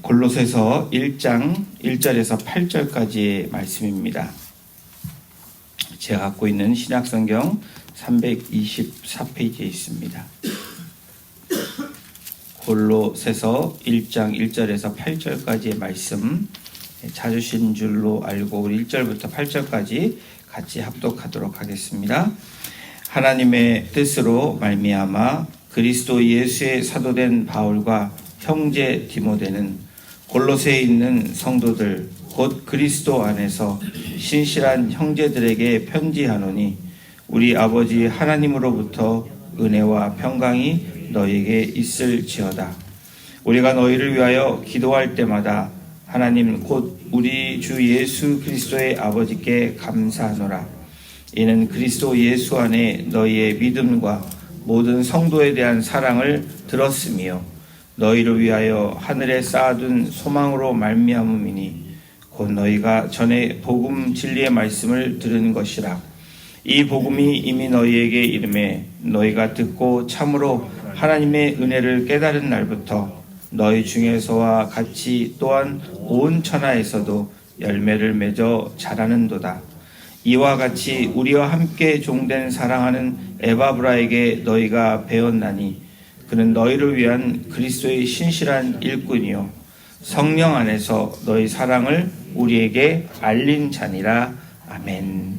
골로새서 1장 1절에서 8절까지의 말씀입니다. 제가 갖고 있는 신약성경 324페이지에 있습니다. 골로새서 1장 1절에서 8절까지의 말씀 찾으신 줄로 알고 우리 1절부터 8절까지 같이 합독하도록 하겠습니다. 하나님의 뜻으로 말미암아 그리스도 예수의 사도된 바울과 형제 디모데는 골로새에 있는 성도들 곧 그리스도 안에서 신실한 형제들에게 편지하노니 우리 아버지 하나님으로부터 은혜와 평강이 너희에게 있을지어다. 우리가 너희를 위하여 기도할 때마다 하나님 곧 우리 주 예수 그리스도의 아버지께 감사하노라. 이는 그리스도 예수 안에 너희의 믿음과 모든 성도에 대한 사랑을 들었으며 너희를 위하여 하늘에 쌓아둔 소망으로 말미암음이니 곧 너희가 전에 복음 진리의 말씀을 들은 것이라. 이 복음이 이미 너희에게 이르매 너희가 듣고 참으로 하나님의 은혜를 깨달은 날부터 너희 중에서와 같이 또한 온 천하에서도 열매를 맺어 자라는도다. 이와 같이 우리와 함께 종된 사랑하는 에바브라에게 너희가 배웠나니 그는 너희를 위한 그리스도의 신실한 일꾼이요 성령 안에서 너희 사랑을 우리에게 알린 자니라. 아멘.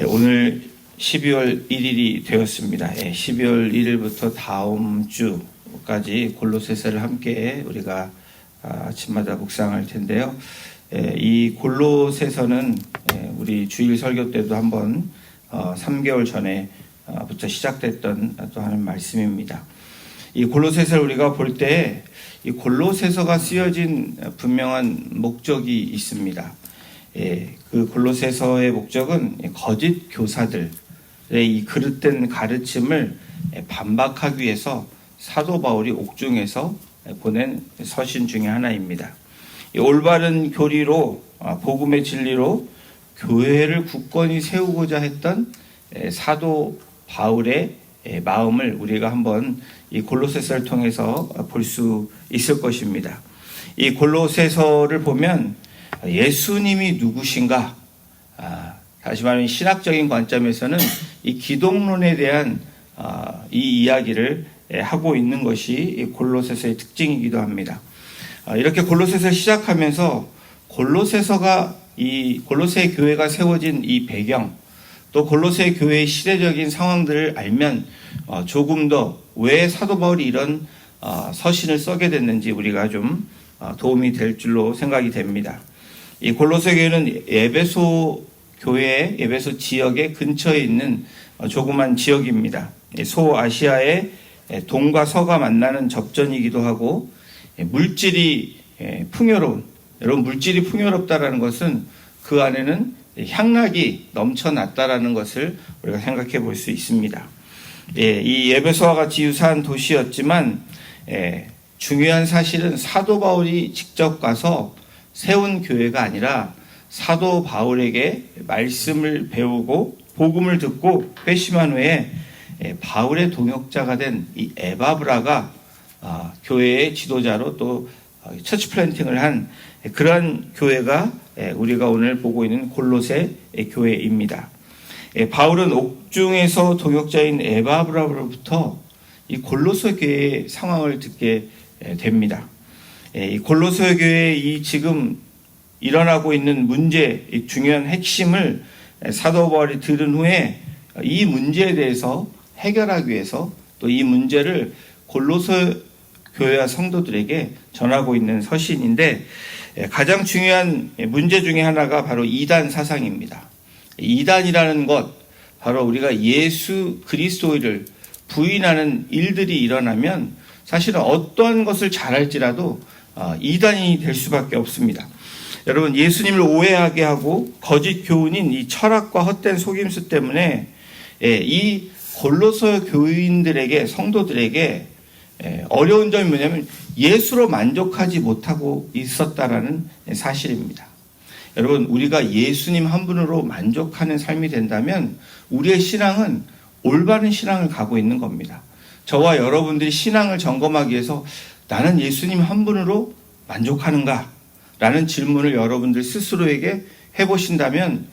오늘 12월 1일이 되었습니다. 12월 1일부터 다음 주까지 골로새서를 함께 우리가 아침마다 묵상할 텐데요. 이 골로새서는 우리 주일 설교 때도 한번 3개월 전에 부터 시작됐던 또 하는 말씀입니다. 이 골로새서를 우리가 볼 때 이 골로새서가 쓰여진 분명한 목적이 있습니다. 그 골로새서의 목적은 거짓 교사들의 이 그릇된 가르침을 반박하기 위해서 사도 바울이 옥중에서 보낸 서신 중에 하나입니다. 이 올바른 교리로 복음의 진리로 교회를 굳건히 세우고자 했던 사도 바울의 마음을 우리가 한번 이 골로새서를 통해서 볼 수 있을 것입니다. 이 골로새서를 보면 예수님이 누구신가? 다시 말하면 신학적인 관점에서는 이 기독론에 대한 이 이야기를 하고 있는 것이 이 골로새서의 특징이기도 합니다. 이렇게 골로새서를 시작하면서 골로새서가 이 골로새 교회가 세워진 이 배경 또 골로새 교회의 시대적인 상황들을 알면 조금 더 왜 사도 바울이 이런 서신을 쓰게 됐는지 우리가 좀 도움이 될 줄로 생각이 됩니다. 이 골로새 교회는 에베소 교회, 에베소 지역의 근처에 있는 조그만 지역입니다. 소아시아의 동과 서가 만나는 접전이기도 하고 물질이 풍요로운, 여러분 물질이 풍요롭다라는 것은 그 안에는 향락이 넘쳐났다라는 것을 우리가 생각해 볼 수 있습니다. 이 에베소와 같이 유사한 도시였지만 중요한 사실은 사도 바울이 직접 가서 세운 교회가 아니라 사도 바울에게 말씀을 배우고 복음을 듣고 회심한 후에 바울의 동역자가 된 이 에바브라가 교회의 지도자로 또 처치 플랜팅을 한 그러한 교회가 우리가 오늘 보고 있는 골로새 교회입니다. 바울은 옥중에서 동역자인 에바브라로부터 이 골로새 교회의 상황을 듣게 됩니다. 이 골로새 교회의 이 지금 일어나고 있는 문제, 이 중요한 핵심을 사도 바울이 들은 후에 이 문제에 대해서 해결하기 위해서 또 이 문제를 골로새 교회와 성도들에게 전하고 있는 서신인데 가장 중요한 문제 중에 하나가 바로 이단 사상입니다. 이단이라는 것, 바로 우리가 예수 그리스도를 부인하는 일들이 일어나면 사실은 어떠한 것을 잘할지라도 이단이 될 수밖에 없습니다. 여러분 예수님을 오해하게 하고 거짓 교훈인 이 철학과 헛된 속임수 때문에 이 골로새 교인들에게 성도들에게 어려운 점이 뭐냐면 예수로 만족하지 못하고 있었다라는 사실입니다. 여러분 우리가 예수님 한 분으로 만족하는 삶이 된다면 우리의 신앙은 올바른 신앙을 가고 있는 겁니다. 저와 여러분들이 신앙을 점검하기 위해서 나는 예수님 한 분으로 만족하는가? 라는 질문을 여러분들 스스로에게 해보신다면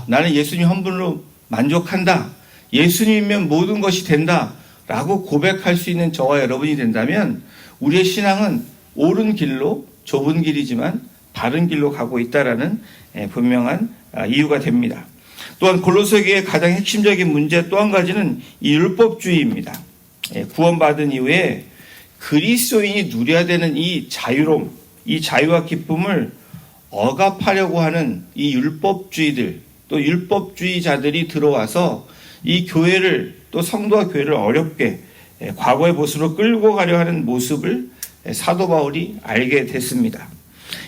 나는 예수님 한 분으로 만족한다. 예수님이면 모든 것이 된다. 라고 고백할 수 있는 저와 여러분이 된다면 우리의 신앙은 옳은 길로 좁은 길이지만 바른 길로 가고 있다라는 분명한 이유가 됩니다. 또한 골로새교의 가장 핵심적인 문제 또 한 가지는 이 율법주의입니다. 구원받은 이후에 그리스도인이 누려야 되는 이 자유로움, 이 자유와 기쁨을 억압하려고 하는 이 율법주의들, 또 율법주의자들이 들어와서 이 교회를, 또 성도와 교회를 어렵게 과거의 모습으로 끌고 가려 하는 모습을 사도 바울이 알게 됐습니다.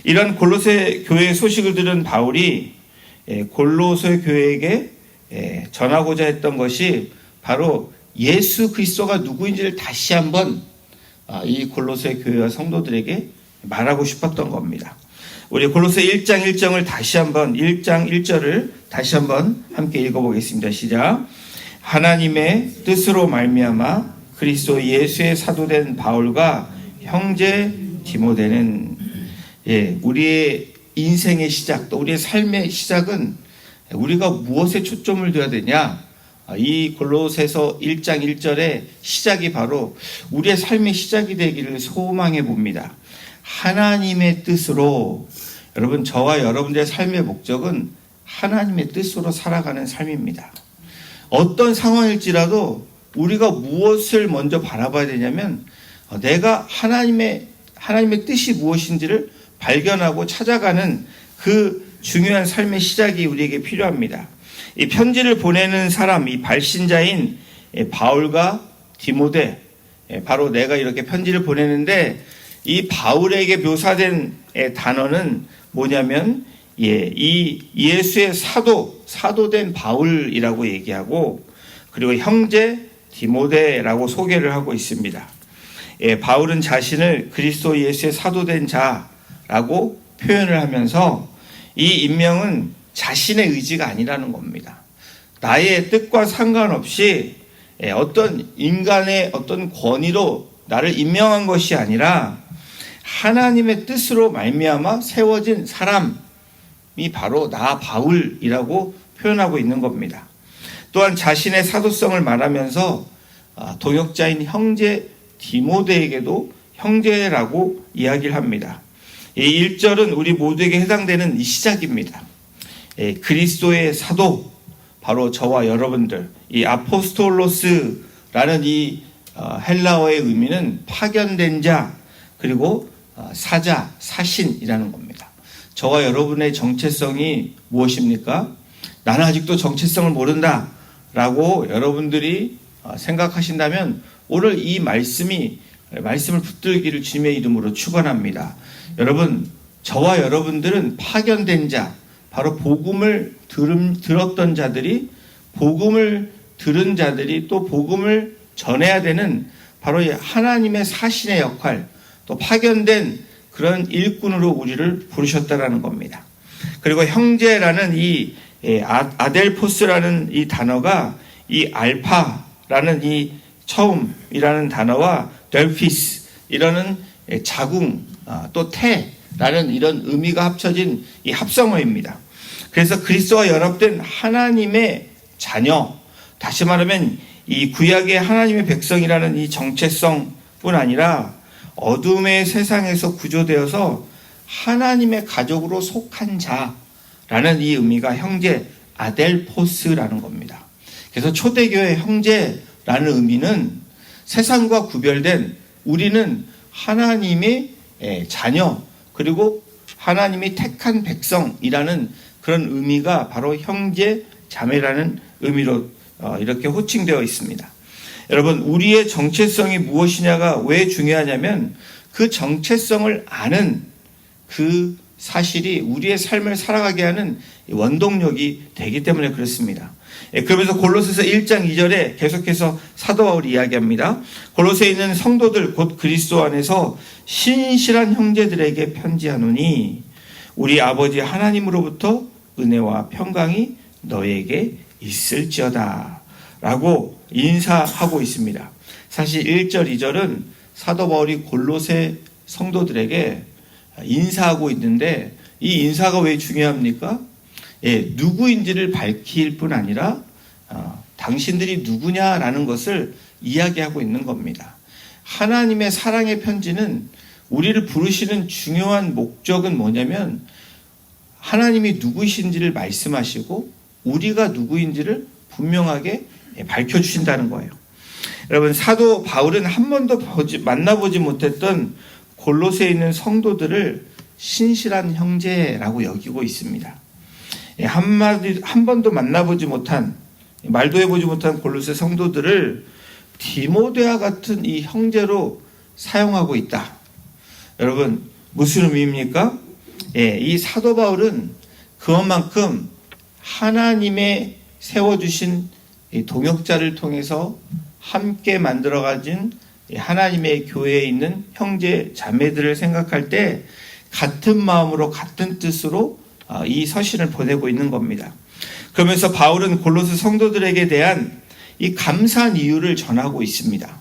이런 골로새 교회의 소식을 들은 바울이 골로새 교회에게 전하고자 했던 것이 바로 예수 그리스도가 누구인지를 다시 한번 이 골로새 교회와 성도들에게 말하고 싶었던 겁니다. 우리 골로새 1장 1절을 다시 한번 1장 1절을 다시 한번 함께 읽어보겠습니다. 시작. 하나님의 뜻으로 말미암아 그리스도 예수의 사도된 바울과 형제 디모데는 우리의 인생의 시작, 또 우리의 삶의 시작은 우리가 무엇에 초점을 둬야 되냐? 이 골로새서 1장 1절의 시작이 바로 우리의 삶의 시작이 되기를 소망해 봅니다. 하나님의 뜻으로, 여러분 저와 여러분들의 삶의 목적은 하나님의 뜻으로 살아가는 삶입니다. 어떤 상황일지라도 우리가 무엇을 먼저 바라봐야 되냐면 내가 하나님의 뜻이 무엇인지를 발견하고 찾아가는 그 중요한 삶의 시작이 우리에게 필요합니다. 이 편지를 보내는 사람, 이 발신자인 바울과 디모데, 바로 내가 이렇게 편지를 보내는데 이 바울에게 묘사된 단어는 뭐냐면 이 예수의 사도된 바울이라고 얘기하고, 그리고 형제 디모데라고 소개를 하고 있습니다. 바울은 자신을 그리스도 예수의 사도된 자라고 표현을 하면서 이 임명은 자신의 의지가 아니라는 겁니다. 나의 뜻과 상관없이 어떤 인간의 어떤 권위로 나를 임명한 것이 아니라 하나님의 뜻으로 말미암아 세워진 사람이 바로 나 바울이라고 표현하고 있는 겁니다. 또한 자신의 사도성을 말하면서 동역자인 형제 디모데에게도 형제라고 이야기를 합니다. 이 1절은 우리 모두에게 해당되는 이 시작입니다. 그리스도의 사도, 바로 저와 여러분들, 이 아포스톨로스라는 이 헬라어의 의미는 파견된 자, 그리고 사자, 사신이라는 겁니다. 저와 여러분의 정체성이 무엇입니까? 나는 아직도 정체성을 모른다 라고 여러분들이 생각하신다면 오늘 이 말씀을 붙들기를 주님의 이름으로 축원합니다. 여러분, 저와 여러분들은 파견된 자, 바로 복음을 들었던 자들이, 복음을 들은 자들이 또 복음을 전해야 되는 바로 하나님의 사신의 역할, 또 파견된 그런 일꾼으로 우리를 부르셨다라는 겁니다. 그리고 형제라는 이 아델포스라는 이 단어가 이 알파라는 이 처음이라는 단어와 델피스 이라는 자궁, 또 태라는 이런 의미가 합쳐진 이 합성어입니다. 그래서 그리스도와 연합된 하나님의 자녀, 다시 말하면 이 구약의 하나님의 백성이라는 이 정체성뿐 아니라 어둠의 세상에서 구조되어서 하나님의 가족으로 속한 자라는 이 의미가 형제 아델포스라는 겁니다. 그래서 초대교회 형제라는 의미는 세상과 구별된, 우리는 하나님의 자녀, 그리고 하나님이 택한 백성이라는 그런 의미가 바로 형제 자매라는 의미로 이렇게 호칭되어 있습니다. 여러분, 우리의 정체성이 무엇이냐가 왜 중요하냐면 그 정체성을 아는 그 사실이 우리의 삶을 살아가게 하는 원동력이 되기 때문에 그렇습니다. 그러면서 골로새서 1장 2절에 계속해서 사도 바울이 이야기합니다. 골로새에 있는 성도들 곧 그리스도 안에서 신실한 형제들에게 편지하노니 우리 아버지 하나님으로부터 은혜와 평강이 너에게 있을지어다 라고 인사하고 있습니다. 사실 1절 2절은 사도 바울이 골로새 성도들에게 인사하고 있는데, 이 인사가 왜 중요합니까? 누구인지를 밝힐 뿐 아니라 당신들이 누구냐라는 것을 이야기하고 있는 겁니다. 하나님의 사랑의 편지는 우리를 부르시는 중요한 목적은 뭐냐면 하나님이 누구이신지를 말씀하시고 우리가 누구인지를 분명하게 밝혀주신다는 거예요. 여러분, 사도 바울은 한 번도 만나보지 못했던 골로새에 있는 성도들을 신실한 형제라고 여기고 있습니다. 한 번도 만나보지 못한, 말도 해보지 못한 골로새 성도들을 디모데와 같은 이 형제로 사용하고 있다. 여러분, 무슨 의미입니까? 이 사도 바울은 그것만큼 하나님의 세워주신 이 동역자를 통해서 함께 만들어가진 하나님의 교회에 있는 형제 자매들을 생각할 때 같은 마음으로 같은 뜻으로 이 서신을 보내고 있는 겁니다. 그러면서 바울은 골로새 성도들에게 대한 이 감사한 이유를 전하고 있습니다.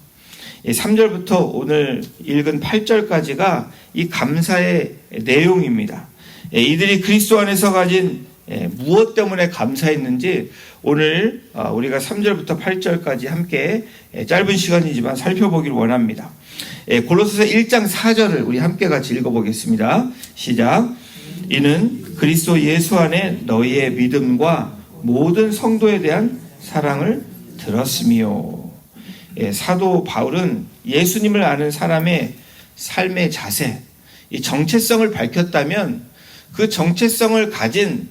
3절부터 오늘 읽은 8절까지가 이 감사의 내용입니다. 이들이 그리스도 안에서 가진 무엇 때문에 감사했는지 오늘 우리가 3절부터 8절까지 함께 짧은 시간이지만 살펴보기를 원합니다. 골로새서 1장 4절을 우리 함께 같이 읽어보겠습니다. 시작. 이는 그리스도 예수 안에 너희의 믿음과 모든 성도에 대한 사랑을 들었으며. 사도 바울은 예수님을 아는 사람의 삶의 자세, 이 정체성을 밝혔다면 그 정체성을 가진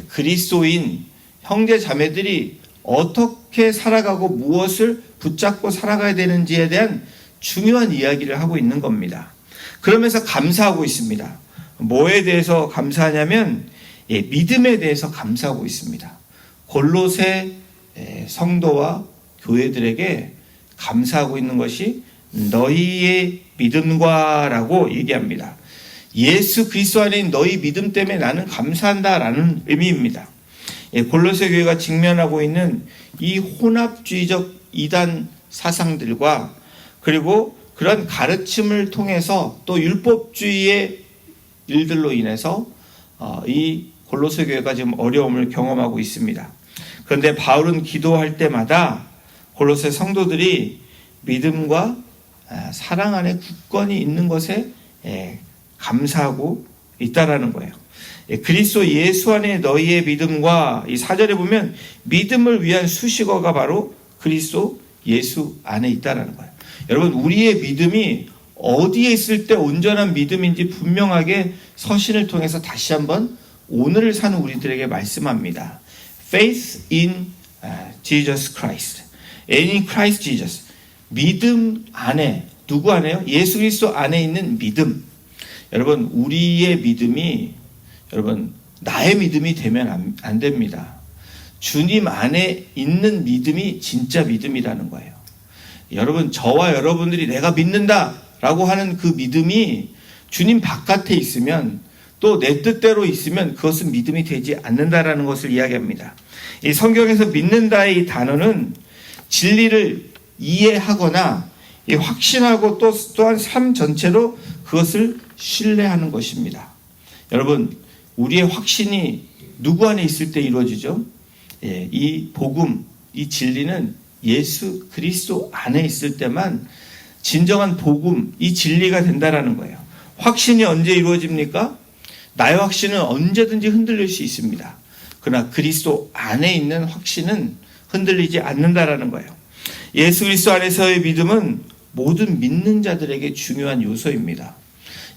그리스도인 형제 자매들이 어떻게 살아가고 무엇을 붙잡고 살아가야 되는지에 대한 중요한 이야기를 하고 있는 겁니다. 그러면서 감사하고 있습니다. 뭐에 대해서 감사하냐면 믿음에 대해서 감사하고 있습니다. 골로새 성도와 교회들에게 감사하고 있는 것이 너희의 믿음과라고 얘기합니다. 예수 그리스도 안에 있는 너희 믿음 때문에 나는 감사한다라는 의미입니다. 골로새 교회가 직면하고 있는 이 혼합주의적 이단 사상들과 그리고 그런 가르침을 통해서 또 율법주의의 일들로 인해서 이 골로새 교회가 지금 어려움을 경험하고 있습니다. 그런데 바울은 기도할 때마다 골로새 성도들이 믿음과 사랑 안에 굳건히 있는 것에 감사하고 있다라는 거예요. 그리스도 예수 안에 너희의 믿음과 이 4절에 보면 믿음을 위한 수식어가 바로 그리스도 예수 안에 있다라는 거예요. 여러분, 우리의 믿음이 어디에 있을 때 온전한 믿음인지 분명하게 서신을 통해서 다시 한번 오늘을 사는 우리들에게 말씀합니다. Faith in Jesus Christ. In Christ Jesus. 믿음 안에, 누구 안에요? 예수 그리스도 안에 있는 믿음. 여러분, 우리의 믿음이 여러분 나의 믿음이 되면 안 됩니다. 주님 안에 있는 믿음이 진짜 믿음이라는 거예요. 여러분, 저와 여러분들이 내가 믿는다라고 하는 그 믿음이 주님 바깥에 있으면 또 내 뜻대로 있으면 그것은 믿음이 되지 않는다라는 것을 이야기합니다. 이 성경에서 믿는다의 이 단어는 진리를 이해하거나 확신하고 또한 삶 전체로 그것을 신뢰하는 것입니다. 여러분, 우리의 확신이 누구 안에 있을 때 이루어지죠? 이 복음, 이 진리는 예수 그리스도 안에 있을 때만 진정한 복음, 이 진리가 된다라는 거예요. 확신이 언제 이루어집니까? 나의 확신은 언제든지 흔들릴 수 있습니다. 그러나 그리스도 안에 있는 확신은 흔들리지 않는다라는 거예요. 예수 그리스도 안에서의 믿음은 모든 믿는 자들에게 중요한 요소입니다.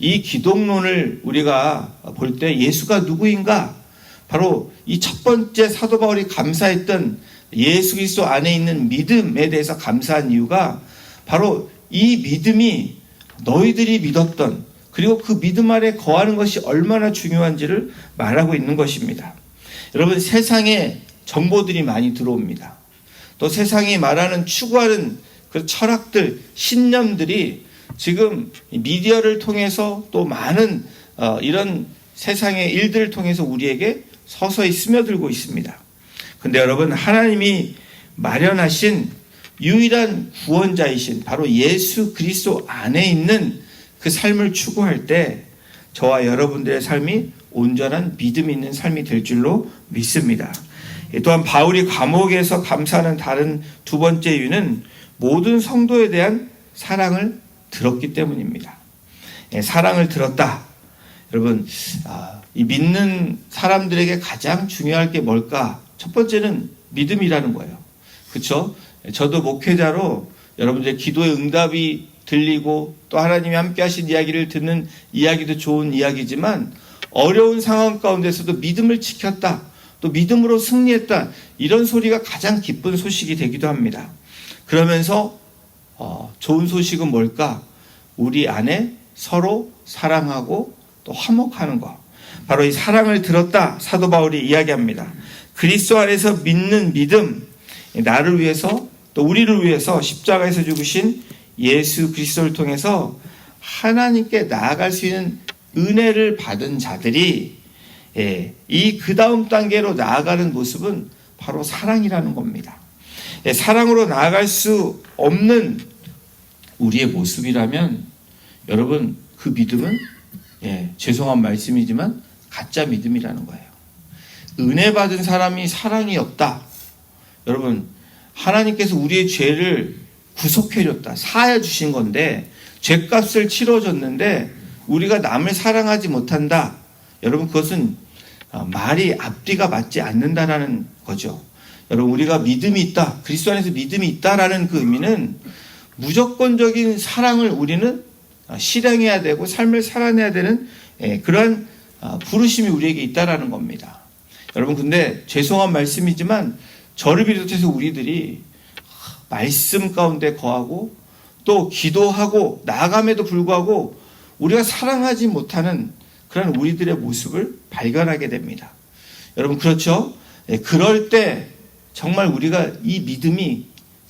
이 기독론을 우리가 볼 때 예수가 누구인가? 바로 이 첫 번째 사도 바울이 감사했던 예수 그리스도 안에 있는 믿음에 대해서 감사한 이유가 바로 이 믿음이 너희들이 믿었던 그리고 그 믿음 아래 거하는 것이 얼마나 중요한지를 말하고 있는 것입니다. 여러분, 세상에 정보들이 많이 들어옵니다. 또 세상이 말하는 추구하는 그 철학들, 신념들이 지금 미디어를 통해서 또 많은 이런 세상의 일들을 통해서 우리에게 서서히 스며들고 있습니다. 근데 여러분, 하나님이 마련하신 유일한 구원자이신 바로 예수 그리스도 안에 있는 그 삶을 추구할 때 저와 여러분들의 삶이 온전한 믿음 있는 삶이 될 줄로 믿습니다. 또한 바울이 감옥에서 감사하는 다른 두 번째 이유는 모든 성도에 대한 사랑을 들었기 때문입니다. 사랑을 들었다. 여러분, 이 믿는 사람들에게 가장 중요할 게 뭘까? 첫 번째는 믿음이라는 거예요. 그렇죠? 저도 목회자로 여러분들의 기도의 응답이 들리고 또 하나님이 함께 하신 이야기를 듣는 이야기도 좋은 이야기지만 어려운 상황 가운데서도 믿음을 지켰다. 또 믿음으로 승리했다. 이런 소리가 가장 기쁜 소식이 되기도 합니다. 그러면서 좋은 소식은 뭘까? 우리 안에 서로 사랑하고 또 화목하는 것. 바로 이 사랑을 들었다. 사도 바울이 이야기합니다. 그리스도 안에서 믿는 믿음, 나를 위해서 또 우리를 위해서 십자가에서 죽으신 예수 그리스도를 통해서 하나님께 나아갈 수 있는 은혜를 받은 자들이 이 그 다음 단계로 나아가는 모습은 바로 사랑이라는 겁니다. 사랑으로 나아갈 수 없는 우리의 모습이라면 여러분 그 믿음은 죄송한 말씀이지만 가짜 믿음이라는 거예요. 은혜 받은 사람이 사랑이 없다. 여러분 하나님께서 우리의 죄를 구속해줬다. 사하여 주신 건데 죄값을 치러줬는데 우리가 남을 사랑하지 못한다. 여러분 그것은 말이 앞뒤가 맞지 않는다라는 거죠. 여러분 우리가 믿음이 있다. 그리스도 안에서 믿음이 있다라는 그 의미는 무조건적인 사랑을 우리는 실행해야 되고 삶을 살아내야 되는 그러한 부르심이 우리에게 있다라는 겁니다. 여러분 근데 죄송한 말씀이지만 저를 비롯해서 우리들이 말씀 가운데 거하고 또 기도하고 나아감에도 불구하고 우리가 사랑하지 못하는 그런 우리들의 모습을 발견하게 됩니다. 여러분 그렇죠? 그럴 때 정말 우리가 이 믿음이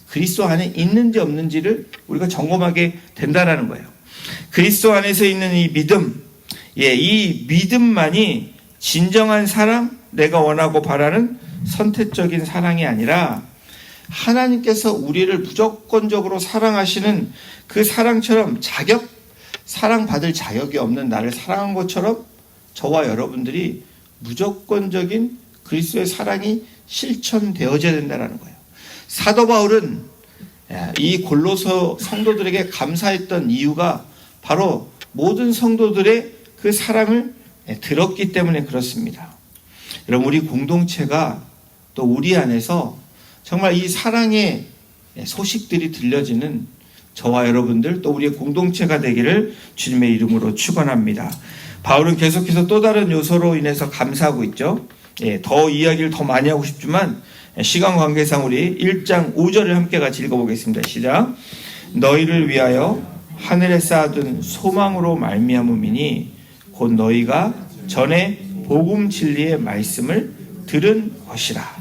그리스도 안에 있는지 없는지를 우리가 점검하게 된다는 거예요. 그리스도 안에서 있는 이 믿음, 이 믿음만이 진정한 사랑, 내가 원하고 바라는 선택적인 사랑이 아니라 하나님께서 우리를 무조건적으로 사랑하시는 그 사랑처럼 사랑받을 자격이 없는 나를 사랑한 것처럼 저와 여러분들이 무조건적인 그리스도의 사랑이 실천되어져야 된다는 거예요. 사도 바울은 이 골로새 성도들에게 감사했던 이유가 바로 모든 성도들의 그 사랑을 들었기 때문에 그렇습니다. 여러분 우리 공동체가 또 우리 안에서 정말 이 사랑의 소식들이 들려지는 저와 여러분들 또 우리의 공동체가 되기를 주님의 이름으로 축원합니다. 바울은 계속해서 또 다른 요소로 인해서 감사하고 있죠. 더 이야기를 더 많이 하고 싶지만 시간 관계상 우리 1장 5절을 함께 같이 읽어보겠습니다. 시작. 너희를 위하여 하늘에 쌓아둔 소망으로 말미암음이니 곧 너희가 전에 복음 진리의 말씀을 들은 것이라.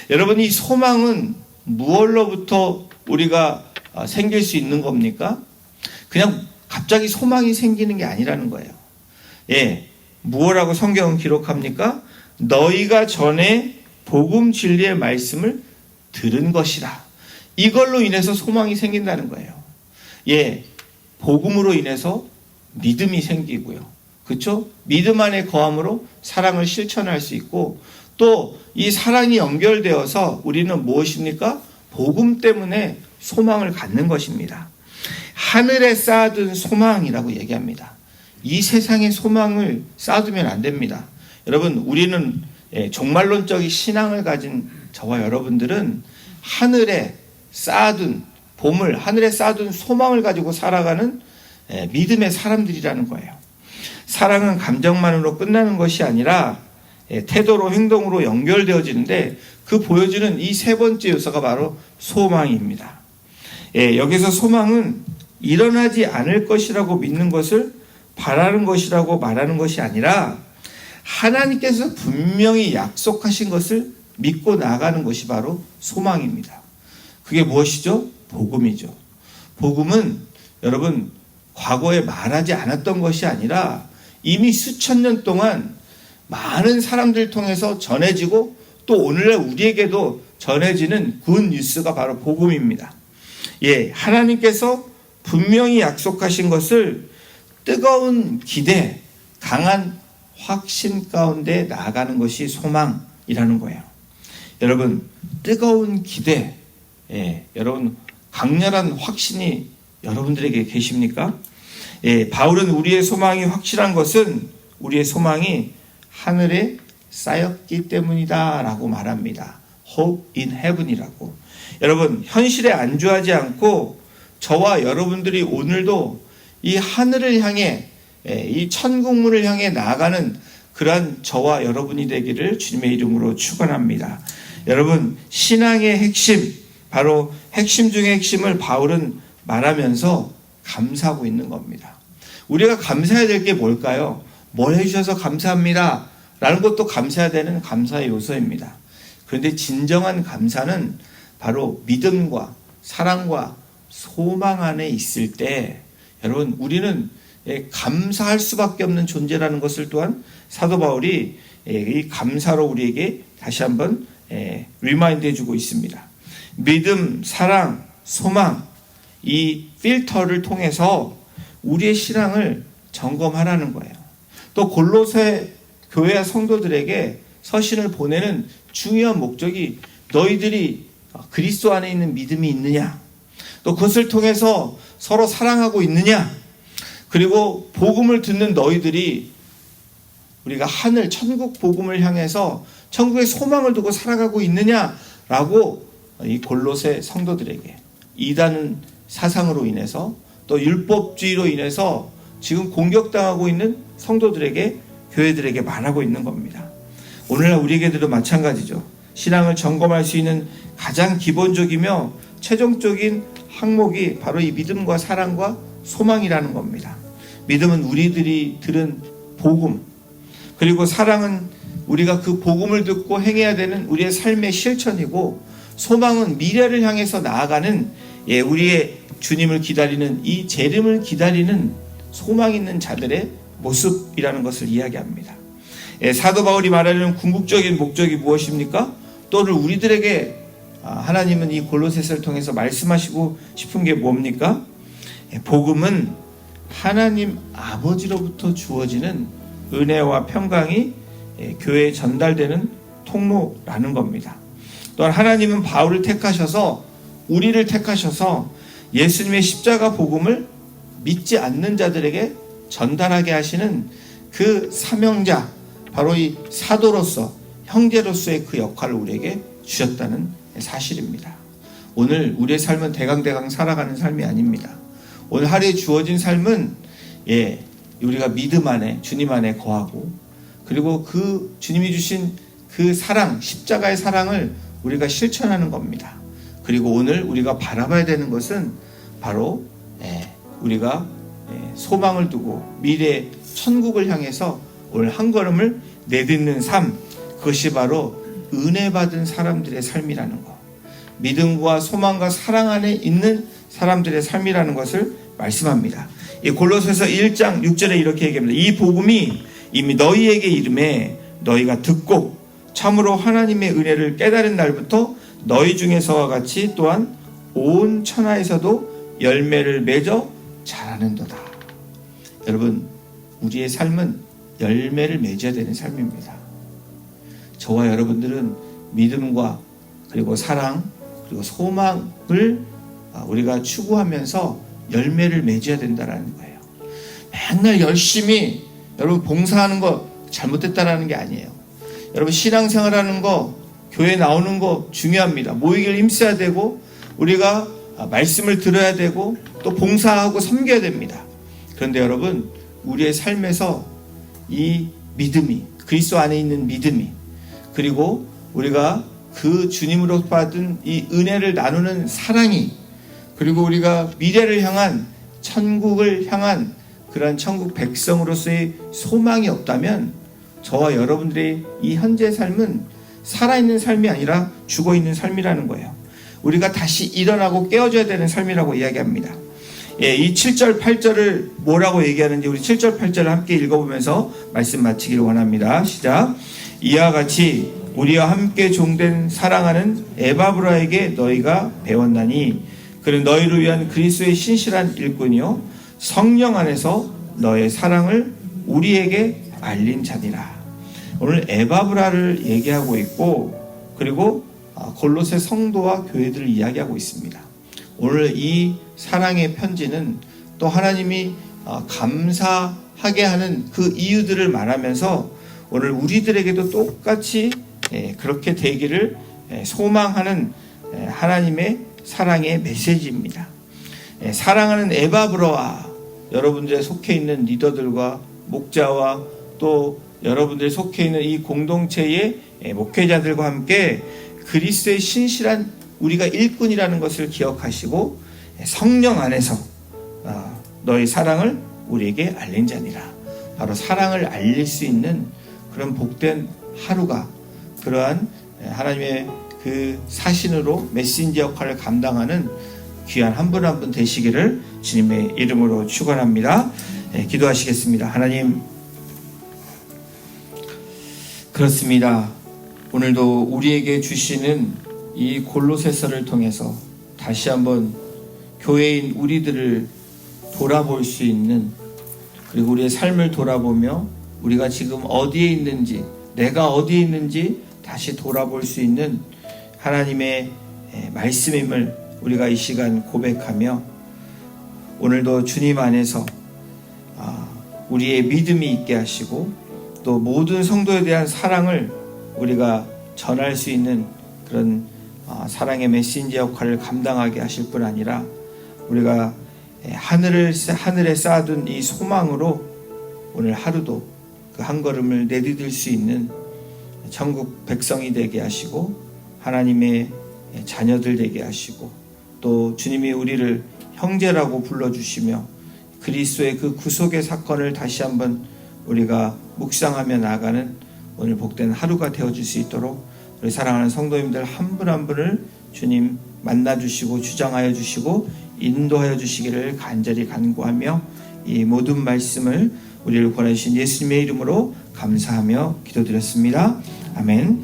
여러분 이 소망은 무엇로부터 우리가 생길 수 있는 겁니까? 그냥 갑자기 소망이 생기는 게 아니라는 거예요. 무엇라고 성경은 기록합니까? 너희가 전에 복음 진리의 말씀을 들은 것이라. 이걸로 인해서 소망이 생긴다는 거예요. 복음으로 인해서 믿음이 생기고요. 그렇죠? 믿음 안에 거함으로 사랑을 실천할 수 있고 또 이 사랑이 연결되어서 우리는 무엇입니까? 복음 때문에 소망을 갖는 것입니다. 하늘에 쌓아둔 소망이라고 얘기합니다. 이 세상에 소망을 쌓아두면 안 됩니다. 여러분 우리는 종말론적인 신앙을 가진 저와 여러분들은 하늘에 쌓아둔 보물, 하늘에 쌓아둔 소망을 가지고 살아가는 믿음의 사람들이라는 거예요. 사랑은 감정만으로 끝나는 것이 아니라 태도로 행동으로 연결되어지는데 그 보여주는 이 세 번째 요소가 바로 소망입니다. 여기서 소망은 일어나지 않을 것이라고 믿는 것을 바라는 것이라고 말하는 것이 아니라 하나님께서 분명히 약속하신 것을 믿고 나가는 것이 바로 소망입니다. 그게 무엇이죠? 복음이죠. 복음은 여러분 과거에 말하지 않았던 것이 아니라 이미 수천 년 동안 많은 사람들 통해서 전해지고 또 오늘날 우리에게도 전해지는 굿 뉴스가 바로 복음입니다. 예, 하나님께서 분명히 약속하신 것을 뜨거운 기대, 강한 확신 가운데 나아가는 것이 소망이라는 거예요. 여러분, 뜨거운 기대, 여러분 강렬한 확신이 여러분들에게 계십니까? 바울은 우리의 소망이 확실한 것은 우리의 소망이 하늘에 쌓였기 때문이다 라고 말합니다. Hope in heaven이라고. 여러분, 현실에 안주하지 않고 저와 여러분들이 오늘도 이 하늘을 향해, 이 천국문을 향해 나아가는 그러한 저와 여러분이 되기를 주님의 이름으로 축원합니다. 여러분, 신앙의 핵심, 바로 핵심 중의 핵심을 바울은 말하면서 감사하고 있는 겁니다. 우리가 감사해야 될 게 뭘까요? 뭘 해주셔서 감사합니다 라는 것도 감사해야 되는 감사의 요소입니다. 그런데 진정한 감사는 바로 믿음과 사랑과 소망 안에 있을 때, 여러분, 우리는 감사할 수밖에 없는 존재라는 것을 또한 사도 바울이 이 감사로 우리에게 다시 한번 리마인드 해주고 있습니다. 믿음, 사랑, 소망, 이 필터를 통해서 우리의 신앙을 점검하라는 거예요. 또 골로새 교회 성도들에게 서신을 보내는 중요한 목적이 너희들이 그리스도 안에 있는 믿음이 있느냐, 또 그것을 통해서 서로 사랑하고 있느냐, 그리고 복음을 듣는 너희들이 우리가 하늘 천국 복음을 향해서 천국의 소망을 두고 살아가고 있느냐라고 이 골로새 성도들에게 이단 사상으로 인해서 또 율법주의로 인해서 지금 공격당하고 있는 성도들에게, 교회들에게 말하고 있는 겁니다. 오늘날 우리에게도 마찬가지죠. 신앙을 점검할 수 있는 가장 기본적이며 최종적인 항목이 바로 이 믿음과 사랑과 소망이라는 겁니다. 믿음은 우리들이 들은 복음, 그리고 사랑은 우리가 그 복음을 듣고 행해야 되는 우리의 삶의 실천이고, 소망은 미래를 향해서 나아가는 우리의 주님을 기다리는, 이 재림을 기다리는 소망 있는 자들의 모습이라는 것을 이야기합니다. 사도 바울이 말하는 궁극적인 목적이 무엇입니까? 또는 우리들에게 하나님은 이 골로새서를 통해서 말씀하시고 싶은 게 뭡니까? 복음은 하나님 아버지로부터 주어지는 은혜와 평강이 교회에 전달되는 통로라는 겁니다. 또한 하나님은 바울을 택하셔서, 우리를 택하셔서 예수님의 십자가 복음을 믿지 않는 자들에게 전달하게 하시는 그 사명자, 바로 이 사도로서, 형제로서의 그 역할을 우리에게 주셨다는 사실입니다. 오늘 우리의 삶은 대강대강 살아가는 삶이 아닙니다. 오늘 하루에 주어진 삶은 우리가 믿음 안에, 주님 안에 거하고, 그리고 그 주님이 주신 그 사랑, 십자가의 사랑을 우리가 실천하는 겁니다. 그리고 오늘 우리가 바라봐야 되는 것은 바로 우리가 소망을 두고 미래의 천국을 향해서 오늘 한 걸음을 내딛는 삶, 그것이 바로 은혜 받은 사람들의 삶이라는 것, 믿음과 소망과 사랑 안에 있는 사람들의 삶이라는 것을 말씀합니다. 이 골로새서 1장 6절에 이렇게 얘기합니다. 이 복음이 이미 너희에게 이름에 너희가 듣고 참으로 하나님의 은혜를 깨달은 날부터 너희 중에서와 같이 또한 온 천하에서도 열매를 맺어 자라는도다. 여러분, 우리의 삶은 열매를 맺어야 되는 삶입니다. 저와 여러분들은 믿음과 그리고 사랑 그리고 소망을 우리가 추구하면서 열매를 맺어야 된다는 거예요. 맨날 열심히 여러분 봉사하는 거 잘못됐다라는 게 아니에요. 여러분, 신앙생활하는 거, 교회 나오는 거 중요합니다. 모이기를 힘써야 되고, 우리가 말씀을 들어야 되고, 또 봉사하고 섬겨야 됩니다. 그런데 여러분, 우리의 삶에서 이 믿음이, 그리스도 안에 있는 믿음이, 그리고 우리가 그 주님으로 받은 이 은혜를 나누는 사랑이, 그리고 우리가 미래를 향한, 천국을 향한 그런 천국 백성으로서의 소망이 없다면 저와 여러분들의 이 현재 삶은 살아있는 삶이 아니라 죽어있는 삶이라는 거예요. 우리가 다시 일어나고 깨어져야 되는 삶이라고 이야기합니다. 이 7절 8절을 뭐라고 얘기하는지 우리 7절 8절을 함께 읽어보면서 말씀 마치기를 원합니다. 시작. 이와 같이 우리와 함께 종된 사랑하는 에바브라에게 너희가 배웠나니 그는 너희를 위한 그리스도의 신실한 일꾼이요 성령 안에서 너의 사랑을 우리에게 알린 자니라. 오늘 에바브라를 얘기하고 있고 그리고 골로새 성도와 교회들을 이야기하고 있습니다. 오늘 이 사랑의 편지는 또 하나님이 감사하게 하는 그 이유들을 말하면서 오늘 우리들에게도 똑같이 그렇게 되기를 소망하는 하나님의 사랑의 메시지입니다. 사랑하는 에바브라와 여러분들의 속해 있는 리더들과 목자와 또 여러분들 속해 있는 이 공동체의 목회자들과 함께 그리스도의 신실한 우리가 일꾼이라는 것을 기억하시고 성령 안에서 너의 사랑을 우리에게 알린 자니라. 바로 사랑을 알릴 수 있는 그런 복된 하루가 그러한 하나님의 그 사신으로 메신저 역할을 감당하는 귀한 한 분 한 분 되시기를 주님의 이름으로 축원합니다. 기도하시겠습니다. 하나님, 그렇습니다. 오늘도 우리에게 주시는 이 골로새서를 통해서 다시 한번 교회인 우리들을 돌아볼 수 있는, 그리고 우리의 삶을 돌아보며 우리가 지금 어디에 있는지, 내가 어디에 있는지 다시 돌아볼 수 있는 하나님의 말씀임을 우리가 이 시간 고백하며 오늘도 주님 안에서 우리의 믿음이 있게 하시고 또 모든 성도에 대한 사랑을 우리가 전할 수 있는 그런 사랑의 메신저 역할을 감당하게 하실 뿐 아니라 우리가 하늘에 쌓아둔 이 소망으로 오늘 하루도 그 한 걸음을 내디딜 수 있는 천국 백성이 되게 하시고 하나님의 자녀들 되게 하시고 또 주님이 우리를 형제라고 불러주시며 그리스도의 그 구속의 사건을 다시 한번 우리가 묵상하며 나아가는 오늘 복된 하루가 되어줄 수 있도록 우리 사랑하는 성도님들 한 분 한 분을 주님 만나주시고 주장하여 주시고 인도하여 주시기를 간절히 간구하며 이 모든 말씀을 우리를 권하신 예수님의 이름으로 감사하며 기도드렸습니다. 아멘.